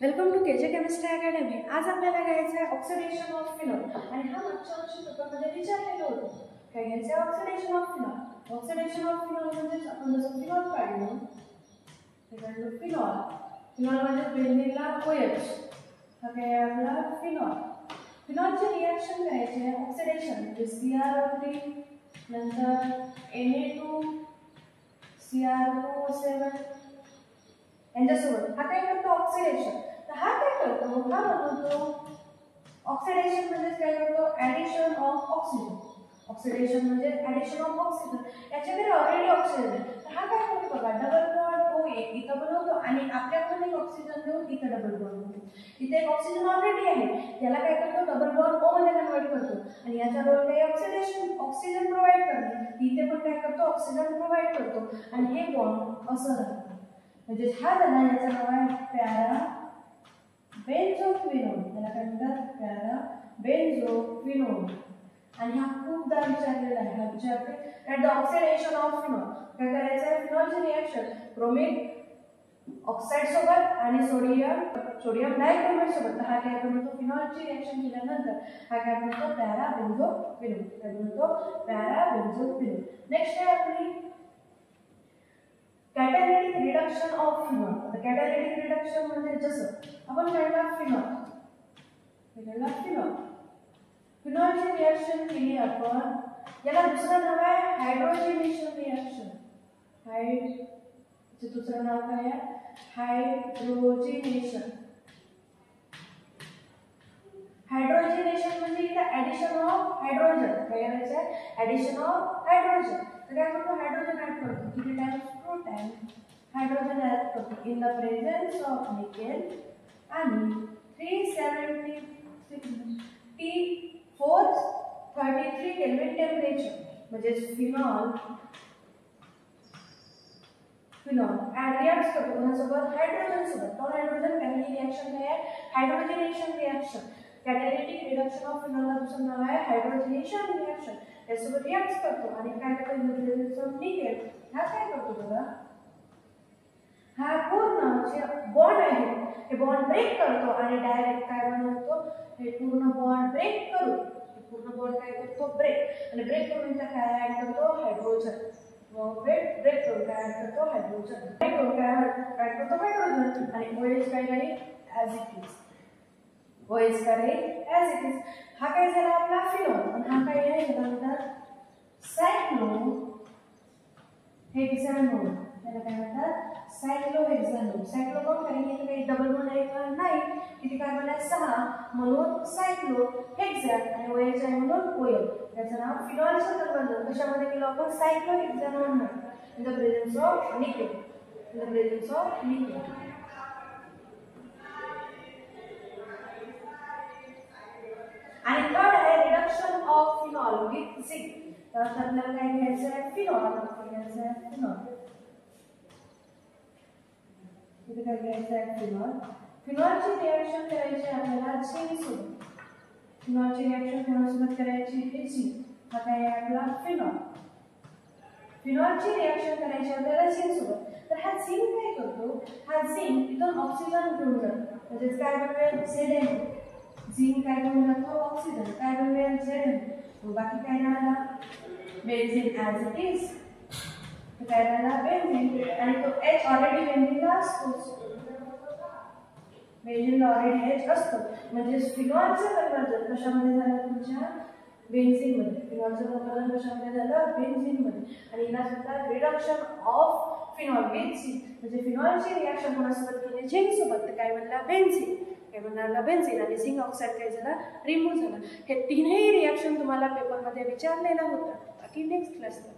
Welcome to KJ chemistry academy. आज आपल्याला घ्यायचं आहे ऑक्सिडेशन ऑफ फिनॉल आणि हा मागच्या वर्षी पेपरमध्ये विचारलेलं होतं। काय घ्यायचं आहे? Oxidation of phenol. Oxidation of phenol म्हणजे आपण जसं फिनॉल काढलं, फिनॉल फिनॉल म्हणजे बेंझिनला OH, हा काय आपला फिनॉल। फिनॉलचे रिएक्शन करायचे आहे ऑक्सिडेशन म्हणजे CrO3 नंतर Na2 CrO7 यांच्यासोबत हा काय करतो ऑक्सिडेशन। तर हा काय करतो, हा बनवतो ऑक्सिडेशन म्हणजे काय करतो ॲडिशन ऑफ ऑक्सिजन। ऑक्सिडेशन म्हणजे ॲडिशन ऑफ ऑक्सिजन, याच्याकडे ऑलरेडी ऑक्सिजन आहे तर हा काय करतो बघा डबल बॉन्ड O इथं बनवतो आणि आपल्याकडून एक ऑक्सिजन देऊन इथं डबल बॉन्ड बनवतो। इथे एक ऑक्सिजन ऑलरेडी आहे त्याला काय करतो डबल बॉन्ड O मध्ये कन्वर्ट करतो आणि याचा रोल काय ऑक्सिडेशन ऑक्सिजन प्रोव्हाइड करणे। इथे पण काय करतो ऑक्सिजन प्रोव्हाइड करतो आणि हे बॉन्ड असं राहतं। म्हणजे हा झाला याचं नाव आहे पॅरा बेंझोक्विनोन, याला काय म्हणतात पॅरा बेंझोक्विनोन। आणि हा खूपदा विचारलेला आहे, हा विचारते at the oxidation of phenol काय करायचं आहे, फिनॉलची रिएक्शन ब्रोमिक ऑक्साइड सोबत आणि सोडियम डायक्रोमेट सोबत। हा काय बनवतो फिनॉलची रिएक्शन केल्यानंतर हा काय बनवतो पॅरा बेंझोक्विनोन, काय बनवतो पॅरा बेंझोक्विनोन। नेक्स्ट आहे आपली कॅटालिटिक रिडक्शन ऑफ फिनॉल। आता कॅटालिटिक रिडक्शन म्हणजे जसं आपण काढला फिनॉलची रिएक्शन केली आपण, याला दुसरं नाव आहे हायड्रोजनेशन रिएक्शन। दुसरं नाव काय आहे हायड्रोजनेशन। हायड्रोजनेशन म्हणजे इथे ॲडिशन ऑफ हायड्रोजन, काय करायचं आहे ॲडिशन ऑफ हायड्रोजन। तर काय करतो हायड्रोजन ऍड करतो, किती टाइम्स 2 टाइम्स हायड्रोजन ऍड करतो in the presence of nickel आणि 376 T433 केल्विन टेम्परेचर म्हणजे फिनॉल रिएक्ट करतो कोणासोबत हायड्रोजन सोबत। तो हायड्रोजन पहिली रिएक्शन काय आहे हायड्रोजनेशन रिएक्शन। कॅटालिटिक रिडक्शन ऑफ फिनॉलला दुसरं नाव आहे हायड्रोजनेशन रिएक्शन। त्यासोबत रिएक्ट करतो आणि काय करतो in the presence of nickel, हा काय करतो बघा हा पूर्ण जे बॉन्ड आहे हे बॉन्ड ब्रेक करतो आणि डायरेक्ट काय बनवतो हे पूर्ण बॉन्ड ब्रेक करून पूर्ण बॉन्ड काय करतो ब्रेक आणि ब्रेक करून इथं काय ऍड करतो हायड्रोजन। ब्रेक करून काय ऍड करतो हायड्रोजन, ब्रेक करून काय ऍड करतो हायड्रोजन आणि OH काय राहील ॲज इट इज, OH काय राहील ॲज इट इज। हा काय झाला आपला फिनॉल आणि हा काय आहे याला म्हणतात सायक्लोहेक्सानोन, याला काय म्हणतात सायक्लोहेक्सानोन। सायक्लोहेक्सानोन कारण इथे काही डबल बॉन्ड आहे का नाही, किती कार्बन आहे 6 म्हणून सायक्लोहेक्सॅन आणि OH आहे म्हणून OL। याचं नाव फिनॉलचं कन्वर्जन कशामध्ये केलं आपण सायक्लोहेक्सानोन मध्ये in the presence of nickel, in the presence of nickel. आणि थर्ड आहे reduction of phenol with zinc. तर आपल्याला काय घ्यायचं आहे फिनॉल, घ्यायचं आहे फिनॉल, इथे काय घ्यायचं आहे फिनॉल। फिनॉलची रिएक्शन करायची आपल्याला झिंक सोबत। फिनॉलची रिएक्शन कोणासोबत करायची हे झिंक, हा काय आहे आपला फिनॉल। फिनॉलची रिएक्शन करायची आपल्याला झिंक सोबत। तर हा झिंक काय करतो, हा झिंक इथून ऑक्सिजन घेऊन जातो म्हणजे काय बनवेल Zn। झिंक काय घेऊन जातो ऑक्सिजन, काय बनवेल Zn। बाकी काय राहिला बेन्झीन ॲज इट इज, काय राहिला बेन्झीन आणि तो H ऑलरेडी बेन्झीनला असतो, बेन्झीनला ऑलरेडी H असतो म्हणजे फिनॉलचं कन्वर्जन कशामध्ये झालं तुमच्या बेन्झीनमध्ये। फिनॉलचं कन्वर्जन कशामध्ये झालं बेन्झीनमध्ये आणि याला म्हणतात reduction of phenol with zinc. म्हणजे फिनॉलची रिएक्शन कोणासोबत केली झिंक सोबत, तर काय म्हणला बेन्झीन, काय म्हणला बेन्झीन आणि झिंक ऑक्साइड काय झाला रिमूव्ह झाला। हे तीनही रिएक्शन तुम्हाला पेपरमध्ये विचारलेला होता। बाकी नेक्स्ट क्लासला